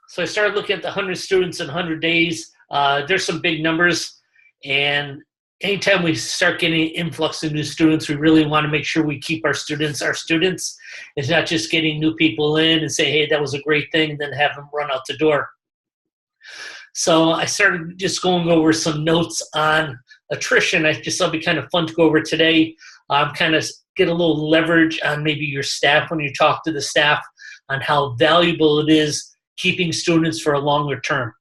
So I started looking at the 100 students in 100 days. There's some big numbers, and anytime we start getting an influx of new students, we really want to make sure we keep our students our students. It's not just getting new people in and say, hey, that was a great thing, and then have them run out the door. So I started just going over some notes on attrition. I just thought it'd be kind of fun to go over today. Kind of get a little leverage on maybe your staff when you talk to the staff on how valuable it is keeping students for a longer term.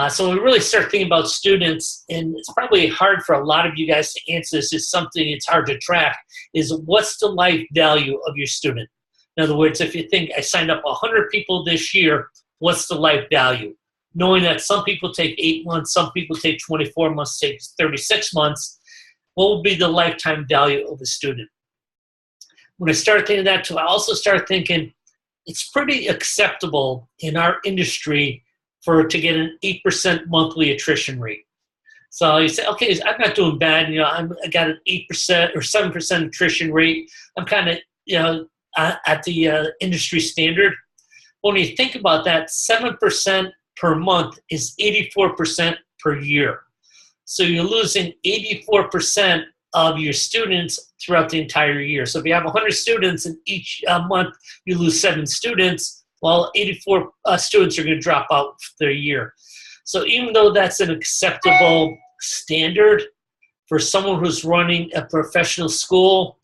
So when we really start thinking about students, and it's probably hard for a lot of you guys to answer this, it's something it's hard to track, is what's the life value of your student? In other words, if you think I signed up 100 people this year, what's the life value? Knowing that some people take 8 months, some people take 24 months, take 36 months, what would be the lifetime value of a student? When I started thinking that too, I also started thinking it's pretty acceptable in our industry to get an 8% monthly attrition rate. So you say, okay, I'm not doing bad. I got an 8% or 7% attrition rate. I'm kind of, at the industry standard. When you think about that, 7% per month is 84% per year. So you're losing 84% of your students throughout the entire year. So if you have 100 students and each month you lose 7 students, well, 84 students are going to drop out for the year. So even though that's an acceptable standard for someone who's running a professional school,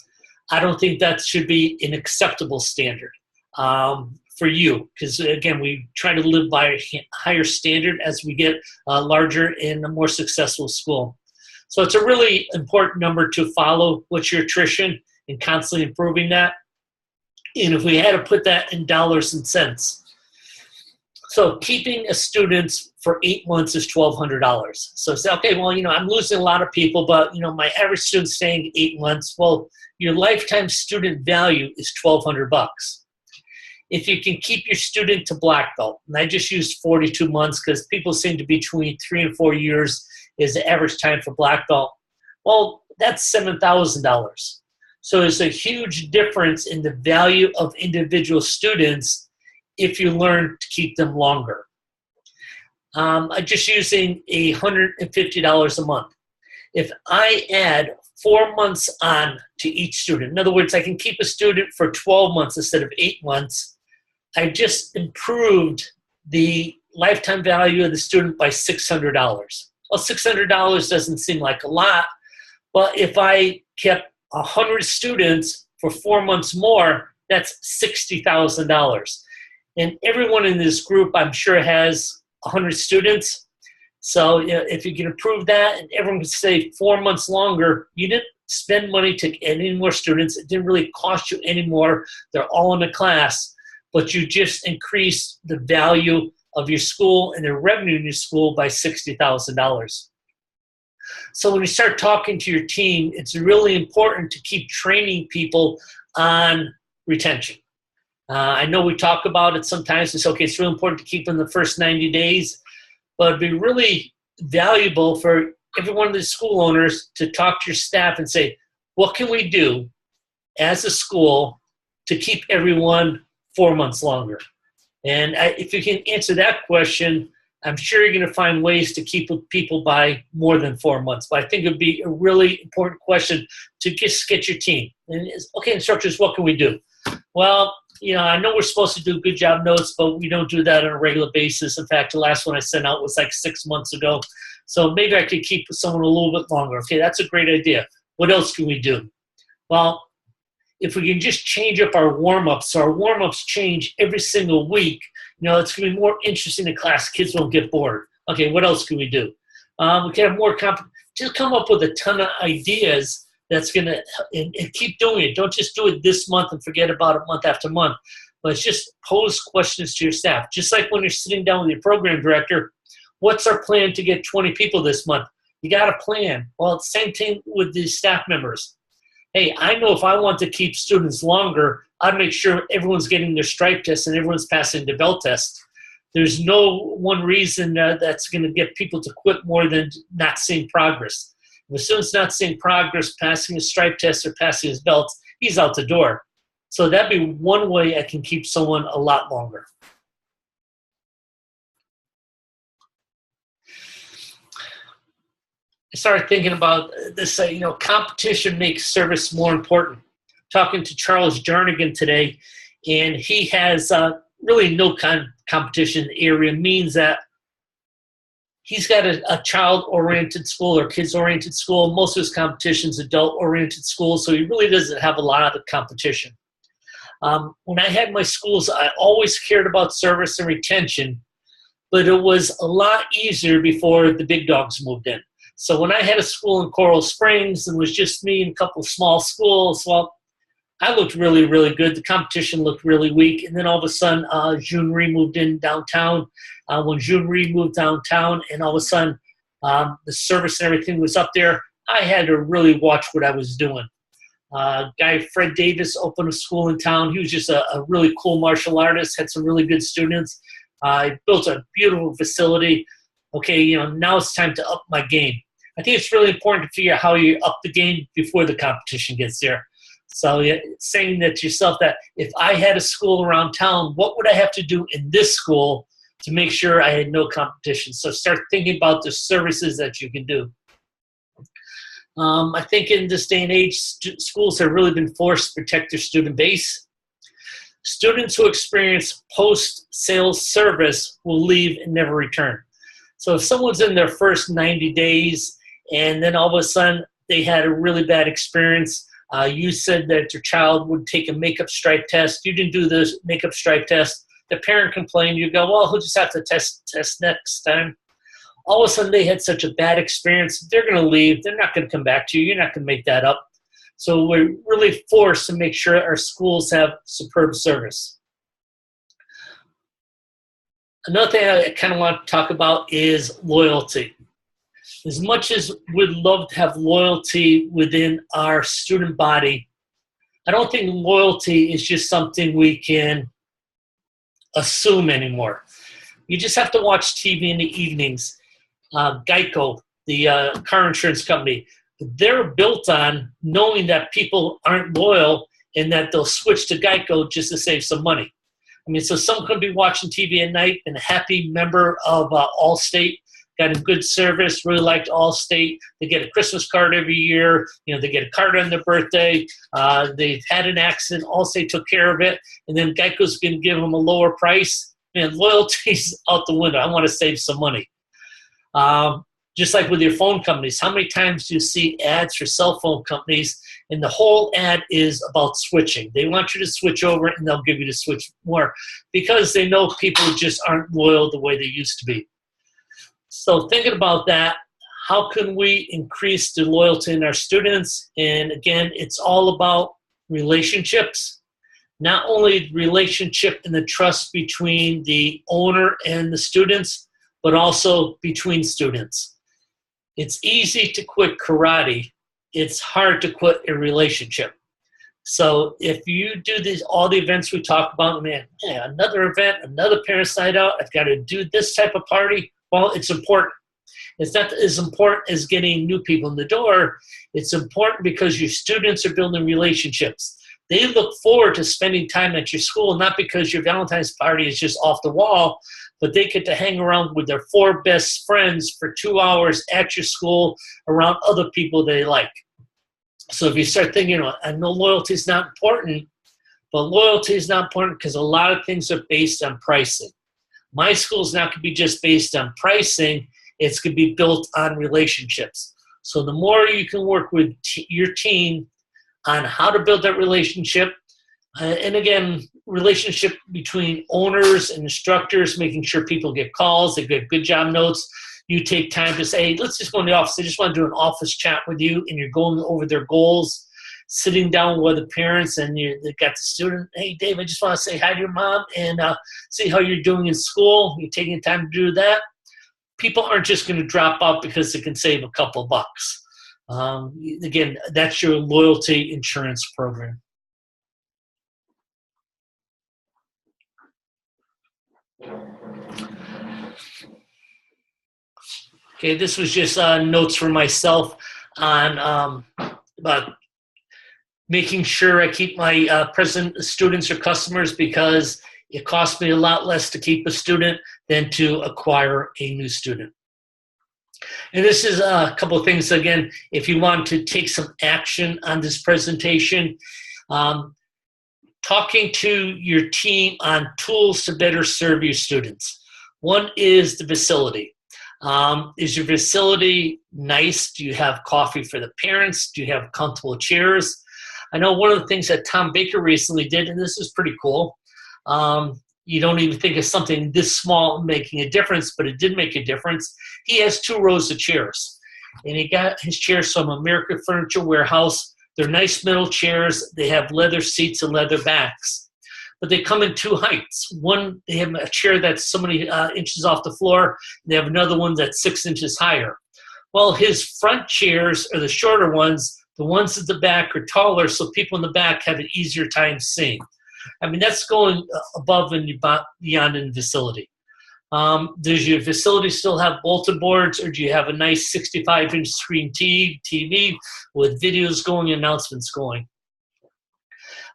I don't think that should be an acceptable standard for you. Because again, we try to live by a higher standard as we get larger in a more successful school. So it's a really important number to follow. What's your attrition, and constantly improving that. And if we had to put that in dollars and cents, so keeping a student for 8 months is $1,200. So say, okay, well, I'm losing a lot of people, but my average student's staying 8 months. Well, your lifetime student value is $1,200. If you can keep your student to black belt, and I just used 42 months because people seem to be between 3 and 4 years is the average time for black belt. Well, that's $7,000. So there's a huge difference in the value of individual students if you learn to keep them longer. I'm just using $150 a month. If I add 4 months on to each student, in other words, I can keep a student for 12 months instead of 8 months, I just improved the lifetime value of the student by $600. Well, $600 doesn't seem like a lot, but if I kept 100 students for 4 months more, that's $60,000. And everyone in this group, I'm sure, has 100 students. So if you can improve that and everyone can stay 4 months longer, you didn't spend money to get any more students. It didn't really cost you any more. They're all in the class, but you just increased the value of your school and the revenue in your school by $60,000. So when you start talking to your team, it's really important to keep training people on retention. I know we talk about it sometimes. It's okay, it's really important to keep them the first 90 days, but it'd be really valuable for every one of the school owners to talk to your staff and say, what can we do as a school to keep everyone 4 months longer? And if you can answer that question, I'm sure you're going to find ways to keep people by more than 4 months. But I think it would be a really important question to just get your team. And okay, instructors, what can we do? Well, I know we're supposed to do good job notes, but we don't do that on a regular basis. In fact, the last one I sent out was like 6 months ago. So maybe I could keep someone a little bit longer. Okay, that's a great idea. What else can we do? Well, if we can just change up our warm-ups, so our warm-ups change every single week, it's going to be more interesting in class. Kids won't get bored. Okay, what else can we do? We can have more just come up with a ton of ideas that's going to, and keep doing it. Don't just do it this month and forget about it month after month. But just pose questions to your staff. Just like when you're sitting down with your program director, what's our plan to get 20 people this month? You got a plan. Well, same thing with the staff members. Hey, I know if I want to keep students longer, I'd make sure everyone's getting their stripe test and everyone's passing the bell test. There's no one reason that's going to get people to quit more than not seeing progress. If a student's not seeing progress, passing his stripe test or passing his belts, he's out the door. So that'd be one way I can keep someone a lot longer. I started thinking about this, competition makes service more important. Talking to Charles Jernigan today, and he has really no competition in the area, means that he's got a child-oriented school or kids-oriented school. Most of his competition's adult-oriented schools, so he really doesn't have a lot of competition. When I had my schools, I always cared about service and retention, but it was a lot easier before the big dogs moved in. So when I had a school in Coral Springs and it was just me and a couple of small schools, well, I looked really, really good. The competition looked really weak. And then all of a sudden, June Rhee moved in downtown. When June Rhee moved downtown and all of a sudden the service and everything was up there, I had to really watch what I was doing. Guy Fred Davis opened a school in town. He was just a really cool martial artist, had some really good students. He built a beautiful facility. Okay, now it's time to up my game. I think it's really important to figure out how you up the game before the competition gets there. So saying that to yourself that if I had a school around town, what would I have to do in this school to make sure I had no competition? So start thinking about the services that you can do. I think in this day and age, schools have really been forced to protect their student base. Students who experience post-sales service will leave and never return. So if someone's in their first 90 days and then all of a sudden they had a really bad experience, you said that your child would take a makeup stripe test. You didn't do the makeup stripe test. The parent complained. You go, well, he'll just have to test next time. All of a sudden, they had such a bad experience. They're going to leave. They're not going to come back to you. You're not going to make that up. So we're really forced to make sure our schools have superb service. Another thing I kind of want to talk about is loyalty. As much as we'd love to have loyalty within our student body, I don't think loyalty is just something we can assume anymore. You just have to watch TV in the evenings. Geico, the car insurance company, they're built on knowing that people aren't loyal and that they'll switch to Geico just to save some money. I mean, so someone could be watching TV at night and a happy member of Allstate, got a good service, really liked Allstate. They get a Christmas card every year. They get a card on their birthday. They've had an accident. Allstate took care of it. And then Geico's going to give them a lower price. Man, loyalty's out the window. I want to save some money. Just like with your phone companies, how many times do you see ads for cell phone companies and the whole ad is about switching? They want you to switch over and they'll give you to switch more because they know people just aren't loyal the way they used to be. So thinking about that, how can we increase the loyalty in our students? And again, it's all about relationships. Not only relationship and the trust between the owner and the students, but also between students. It's easy to quit karate. It's hard to quit a relationship. So if you do all the events we talk about, man, another event, another parents' night out, I've got to do this type of party. Well, it's important. It's not as important as getting new people in the door. It's important because your students are building relationships. They look forward to spending time at your school, not because your Valentine's party is just off the wall, but they get to hang around with their 4 best friends for 2 hours at your school around other people they like. So if you start thinking, I know loyalty is not important, but loyalty is not important because a lot of things are based on pricing. My school is not going to be just based on pricing. It's going to be built on relationships. So the more you can work with your team on how to build that relationship, and again, relationship between owners and instructors, making sure people get calls, they get good job notes. You take time to say, hey, let's just go in the office. I just want to do an office chat with you, and you're going over their goals, sitting down with the parents, and they got the student, hey, Dave, I just want to say hi to your mom and see how you're doing in school. You're taking time to do that. People aren't just going to drop out because they can save a couple of bucks. Again, that's your loyalty insurance program. Okay, this was just notes for myself on about making sure I keep my present students or customers because it costs me a lot less to keep a student than to acquire a new student. And this is a couple of things. Again, if you want to take some action on this presentation, talking to your team on tools to better serve your students. One is the facility. Is your facility nice? Do you have coffee for the parents? Do you have comfortable chairs? I know one of the things that Tom Baker recently did, and this is pretty cool, you don't even think of something this small making a difference, but it did make a difference. He has 2 rows of chairs, and he got his chairs from American Furniture Warehouse. They're nice metal chairs. They have leather seats and leather backs, but they come in 2 heights. One, they have a chair that's so many inches off the floor, and they have another one that's 6 inches higher. Well, his front chairs are the shorter ones. The ones at the back are taller, so people in the back have an easier time seeing. I mean, that's going above and beyond in the facility. Does your facility still have bulletin boards, or do you have a nice 65-inch screen TV with videos going, announcements going?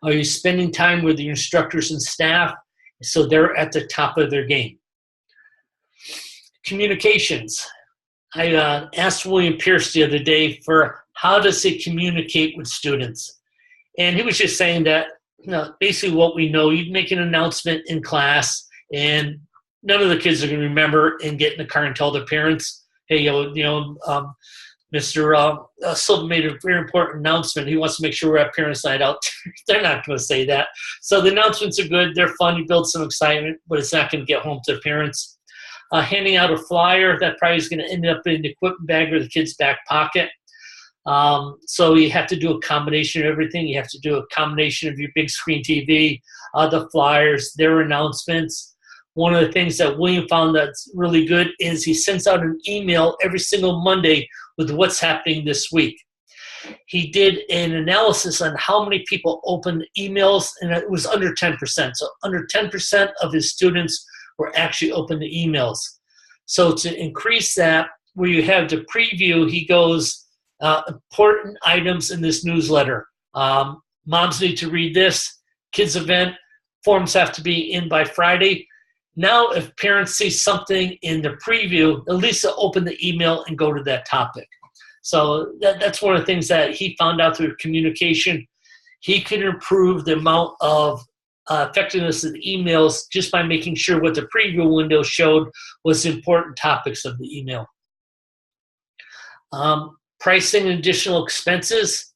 Are you spending time with your instructors and staff so they're at the top of their game? Communications. I asked William Pierce the other day for how does he communicate with students? And he was just saying that, basically what we know, you'd make an announcement in class, and none of the kids are going to remember and get in the car and tell their parents, hey, Mr. Silva made a very important announcement. He wants to make sure we're at Parents' Night Out. They're not going to say that. So the announcements are good. They're fun. You build some excitement, but it's not going to get home to the parents. Handing out a flyer, that probably is going to end up in the equipment bag or the kid's back pocket. So you have to do a combination of everything. You have to do a combination of your big screen TV, the flyers, their announcements. One of the things that William found that's really good is he sends out an email every single Monday with what's happening this week. He did an analysis on how many people opened emails, and it was under 10%. So under 10% of his students were actually open to emails. So to increase that, where you have the preview, he goes, important items in this newsletter. Moms need to read this. Kids event, forms have to be in by Friday. Now, if parents see something in the preview, at least they'll open the email and go to that topic. So that's one of the things that he found out through communication. He could improve the amount of effectiveness of the emails just by making sure what the preview window showed was important topics of the email. Pricing and additional expenses.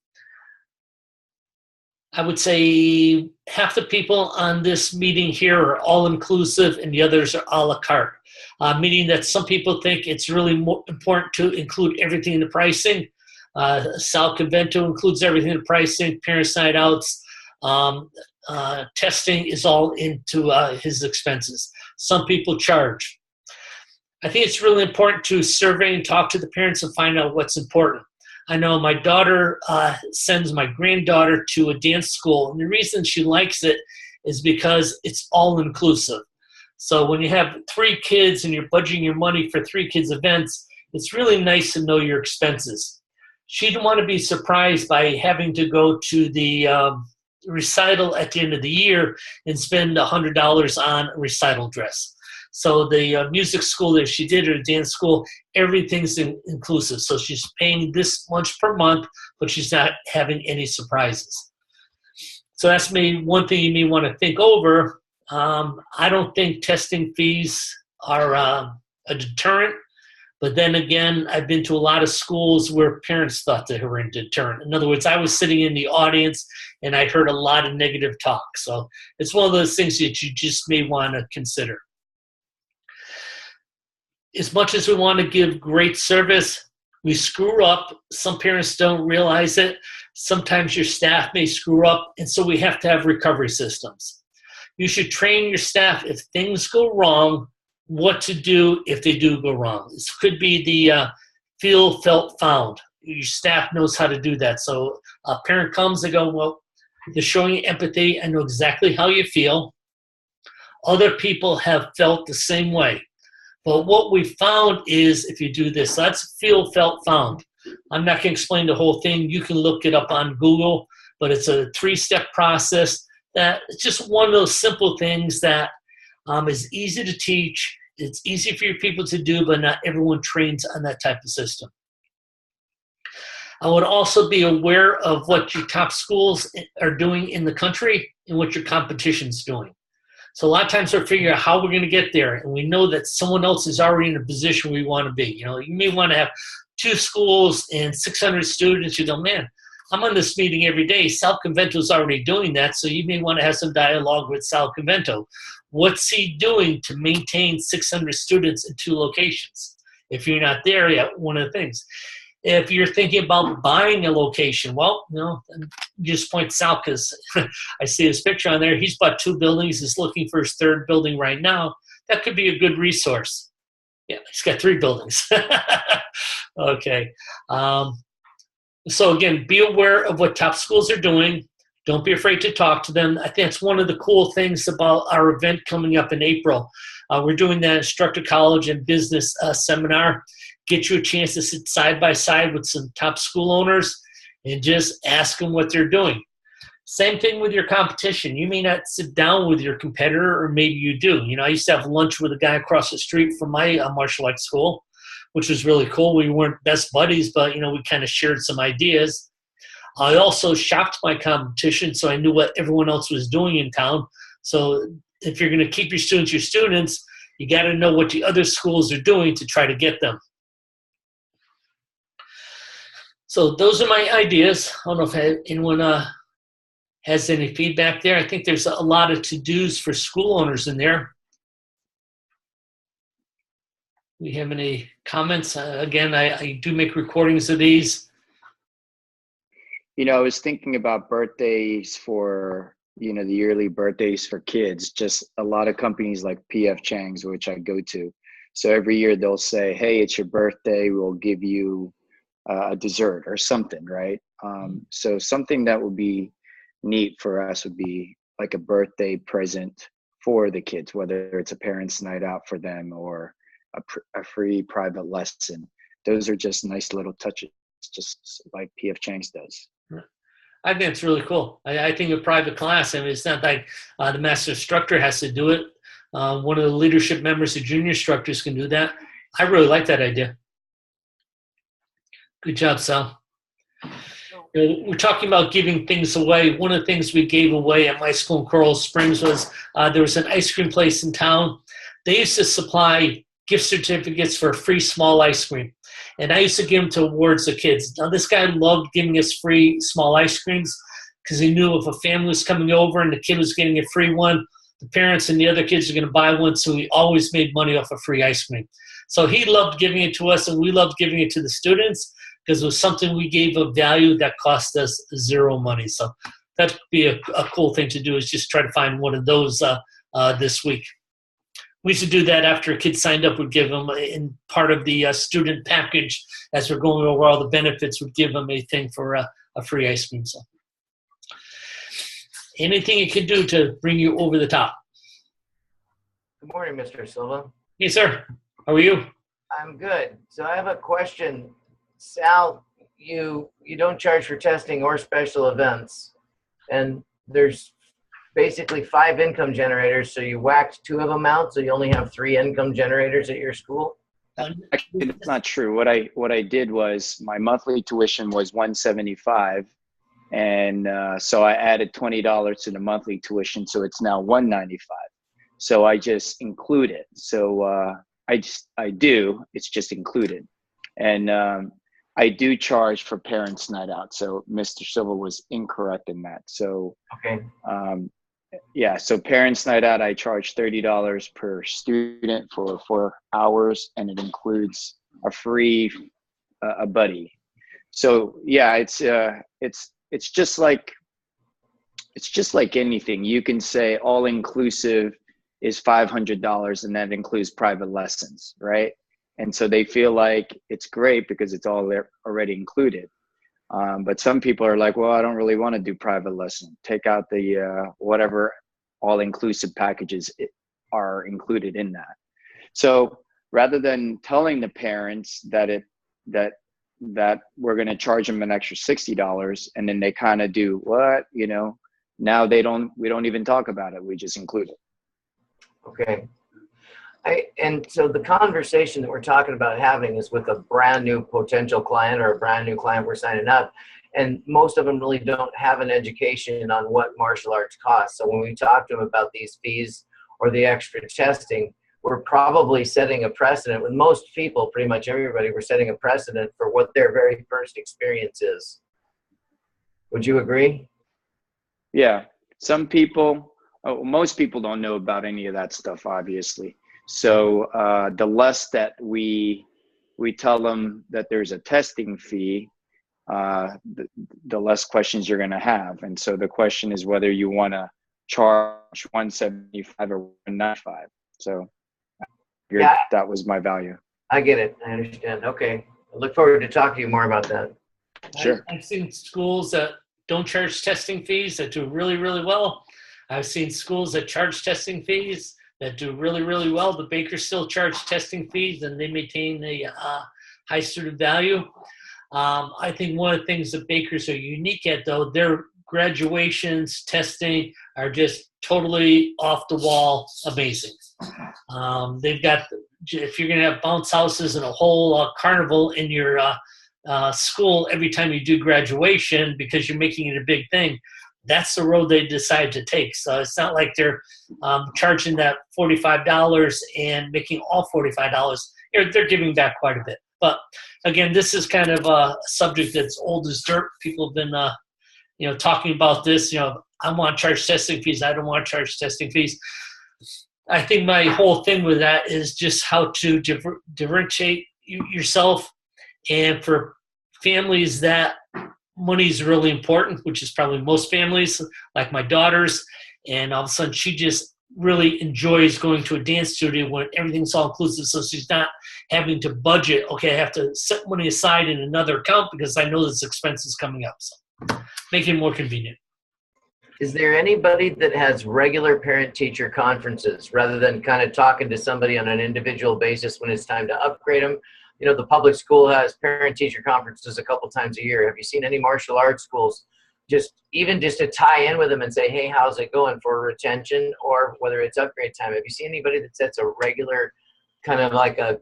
I would say half the people on this meeting here are all-inclusive and the others are a la carte, meaning that some people think it's really more important to include everything in the pricing. Sal Convento includes everything in the pricing, Parents' Night Outs, testing is all into his expenses. Some people charge. I think it's really important to survey and talk to the parents and find out what's important. I know my daughter sends my granddaughter to a dance school, and the reason she likes it is because it's all-inclusive. So when you have 3 kids and you're budgeting your money for 3 kids' events, it's really nice to know your expenses. She didn't want to be surprised by having to go to the recital at the end of the year and spend $100 on a recital dress. So the music school that she did, or dance school, everything's inclusive. So she's paying this much per month, but she's not having any surprises. So that's maybe one thing you may want to think over. I don't think testing fees are a deterrent. But then again, I've been to a lot of schools where parents thought they were a deterrent. In other words, I was sitting in the audience and I heard a lot of negative talk. So it's one of those things that you just may want to consider. As much as we want to give great service, we screw up. Some parents don't realize it. Sometimes your staff may screw up, and so we have to have recovery systems. You should train your staff if things go wrong, what to do if they do go wrong. This could be the feel, felt, found. Your staff knows how to do that. So a parent comes, they go, well, they're showing you empathy. I know exactly how you feel. Other people have felt the same way. But what we found is if you do this, that's feel, felt, found. I'm not going to explain the whole thing. You can look it up on Google, but it's a 3-step process that it's just one of those simple things that is easy to teach It's easy for your people to do, but not everyone trains on that type of system. I would also be aware of what your top schools are doing in the country and what your competition's doing. So a lot of times we're figuring out how we're going to get there, and we know that someone else is already in a position we want to be. You know, you may want to have 2 schools and 600 students. You go, man, I'm on this meeting every day. Sal Convento is already doing that, so you may want to have some dialogue with Sal Convento. What's he doing to maintain 600 students in 2 locations? If you're not there yet, one of the things. If you're thinking about buying a location, well, you know, you just point Sal because I see his picture on there. He's bought 2 buildings. He's looking for his 3rd building right now. That could be a good resource. Yeah, he's got 3 buildings. Okay. So again, be aware of what top schools are doing. Don't be afraid to talk to them. I think that's one of the cool things about our event coming up in April. We're doing that Instructor College and Business Seminar. Get you a chance to sit side by side with some top school owners and just ask them what they're doing. Same thing with your competition. You may not sit down with your competitor, or maybe you do. You know, I used to have lunch with a guy across the street from my martial arts school, which was really cool. We weren't best buddies, but, you know, we kind of shared some ideas. I also shopped my competition, so I knew what everyone else was doing in town. So if you're going to keep your students, you got to know what the other schools are doing to try to get them. So those are my ideas. I don't know if anyone has any feedback there. I think there's a lot of to-dos for school owners in there. We have any comments? Again, I do make recordings of these. You know, I was thinking about birthdays for, you know, the yearly birthdays for kids. Just a lot of companies like P.F. Chang's, which I go to. So every year they'll say, hey, it's your birthday, we'll give you a dessert or something, right? So something that would be neat for us would be like a birthday present for the kids, whether it's a parents' night out for them or a free private lesson. Those are just nice little touches, just like P.F. Chang's does. I think it's really cool. I think a private class, I mean, it's not like the master instructor has to do it. One of the leadership members, the junior instructors, can do that. I really like that idea. Good job, Sal. We're talking about giving things away. One of the things we gave away at my school in Coral Springs was there was an ice cream place in town. They used to supply gift certificates for free small ice cream. And I used to give them to awards of kids. Now, this guy loved giving us free small ice creams because he knew if a family was coming over and the kid was getting a free one, the parents and the other kids are going to buy one, so he always made money off of free ice cream. So he loved giving it to us, and we loved giving it to the students because it was something we gave of value that cost us 0 money. So that would be a cool thing to do, is just try to find one of those this week. We used to do that after a kid signed up. We'd give them, in part of the student package, as we're going over all the benefits, would give them a thing for a free ice cream. So anything you can do to bring you over the top. Good morning, Mr. Silva. Hey, sir. How are you? I'm good. So I have a question. Sal, you don't charge for testing or special events, and there's basically 5 income generators, so you whacked 2 of them out, so you only have 3 income generators at your school? Actually, that's not true. What I did was my monthly tuition was $175, and so I added $20 to the monthly tuition, so it's now $195. So I just include it. So it's just included, and I do charge for parents' night out. So Mr. Silva was incorrect in that. So okay. Yeah, so parents' night out, I charge $30 per student for 4 hours, and it includes a free a buddy. So yeah, it's just like anything. You can say all inclusive is $500, and that includes private lessons, right? And so they feel like it's great because it's all already included. But some people are like, well, I don't really want to do private lesson. Take out the whatever all-inclusive packages are included in that. So rather than telling the parents that we're going to charge them an extra $60, and then they kind of do what, you know, now we don't even talk about it. We just include it. Okay. And so the conversation that we're talking about having is with a brand new potential client or a brand new client we're signing up. And most of them really don't have an education on what martial arts costs. So when we talk to them about these fees or the extra testing, we're probably setting a precedent with most people, pretty much everybody, we're setting a precedent for what their very first experience is. Would you agree? Yeah. Some people, most people don't know about any of that stuff, obviously. So the less that we tell them that there's a testing fee, the less questions you're going to have. And so the question is whether you want to charge 175 or 195. So Yeah, that was my value. I get it. I understand. Okay. I look forward to talking to you more about that. Sure. I've seen schools that don't charge testing fees that do really, really well. I've seen schools that charge testing fees that do really, really well. The Bakers still charge testing fees and they maintain a high student value. I think one of the things that Bakers are unique at, though, their graduations, testing are just totally off the wall amazing. They've got, if you're going to have bounce houses and a whole carnival in your school every time you do graduation because you're making it a big thing, that's the road they decide to take. So it's not like they're charging that $45 and making all $45. They're giving back quite a bit. But again, this is kind of a subject that's old as dirt. People have been, talking about this. I want to charge testing fees. I don't want to charge testing fees. I think my whole thing with that is just how to differentiate yourself. And for families that money is really important, which is probably most families, like my daughter's, and all of a sudden she just really enjoys going to a dance studio when everything's all inclusive, so she's not having to budget, okay, I have to set money aside in another account because I know this expense is coming up. So make it more convenient. Is there anybody that has regular parent-teacher conferences rather than kind of talking to somebody on an individual basis when it's time to upgrade them? The public school has parent-teacher conferences a couple times a year. Have you seen any martial arts schools just to tie in with them and say, hey, how's it going for retention, or whether it's upgrade time? Have you seen anybody that sets a regular kind of like a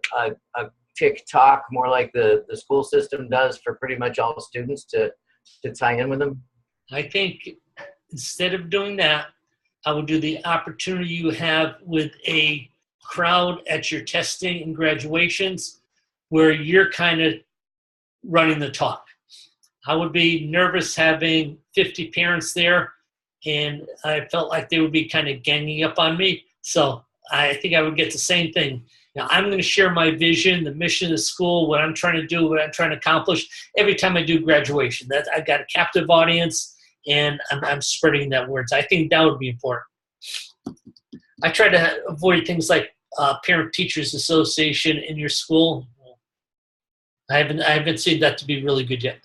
TikTok, more like the school system does for pretty much all students to tie in with them? I think instead of doing that, I would do the opportunity you have with a crowd at your testing and graduations where you're kind of running the talk. I would be nervous having 50 parents there, and I felt like they would be kind of ganging up on me. So I think I would get the same thing. Now, I'm going to share my vision, the mission of the school, what I'm trying to do, what I'm trying to accomplish every time I do graduation. That I've got a captive audience, and I'm spreading that word. So I think that would be important. I try to avoid things like Parent Teachers Association in your school. I haven't seen that to be really good yet.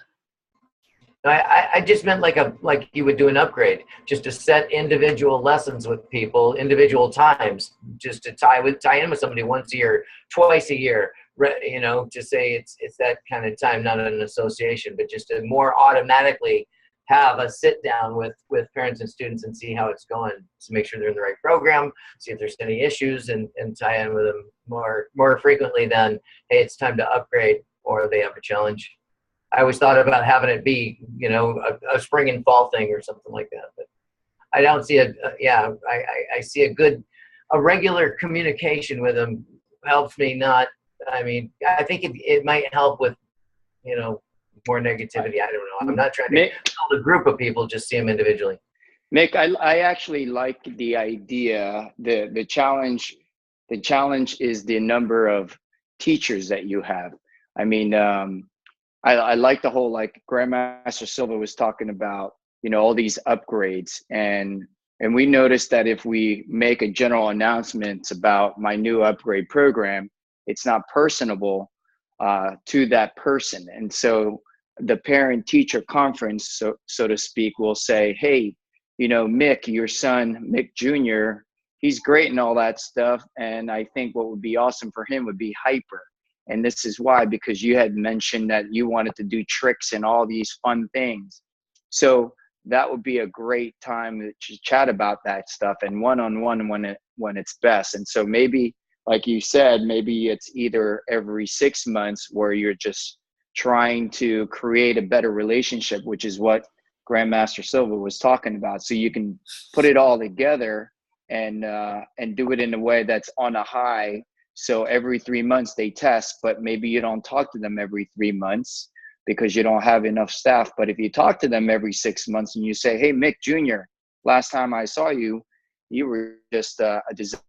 I just meant like you would do an upgrade, just to set individual lessons with people, individual times, just to tie in with somebody once a year, twice a year, to say it's that kind of time, not an association, but just to more automatically have a sit down with parents and students and see how it's going, to make sure they're in the right program, see if there's any issues, and tie in with them more frequently than, hey, it's time to upgrade, or they have a challenge. I always thought about having it be, a spring and fall thing or something like that. But I don't see I see a regular communication with them helps me not, I think it might help with, more negativity. I don't know. I'm not trying to build a group of people, just see them individually. Mick, I actually like the idea. The challenge is the number of teachers that you have. I like the whole, like Grandmaster Silva was talking about, all these upgrades, and we noticed that if we make a general announcement about my new upgrade program, it's not personable to that person. And so the parent teacher conference, so to speak, will say, hey, Mick, your son, Mick Jr., he's great and all that stuff. And I think what would be awesome for him would be hyper. And this is why, because you had mentioned that you wanted to do tricks and all these fun things. So that would be a great time to chat about that stuff, and one-on-one when it's best. And so maybe like you said, maybe it's either every 6 months where you're just trying to create a better relationship, which is what Grandmaster Silva was talking about. So you can put it all together and do it in a way that's on a high. So every 3 months they test, but maybe you don't talk to them every 3 months because you don't have enough staff. But if you talk to them every 6 months and you say, hey, Mick Jr., last time I saw you, you were just a disaster.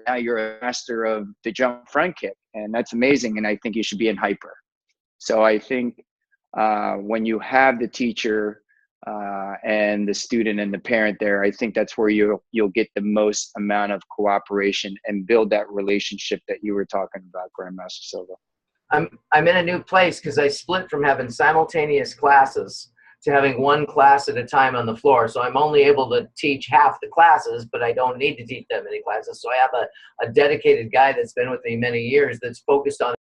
Now you're a master of the jump front kick. And that's amazing. And I think you should be in hyper. So I think when you have the teacher and the student and the parent there, I think that's where you'll get the most amount of cooperation and build that relationship that you were talking about, Grandmaster Silva. I'm in a new place because I split from having simultaneous classes to having one class at a time on the floor. So I'm only able to teach half the classes, but I don't need to teach that many classes. So I have a dedicated guy that's been with me many years that's focused on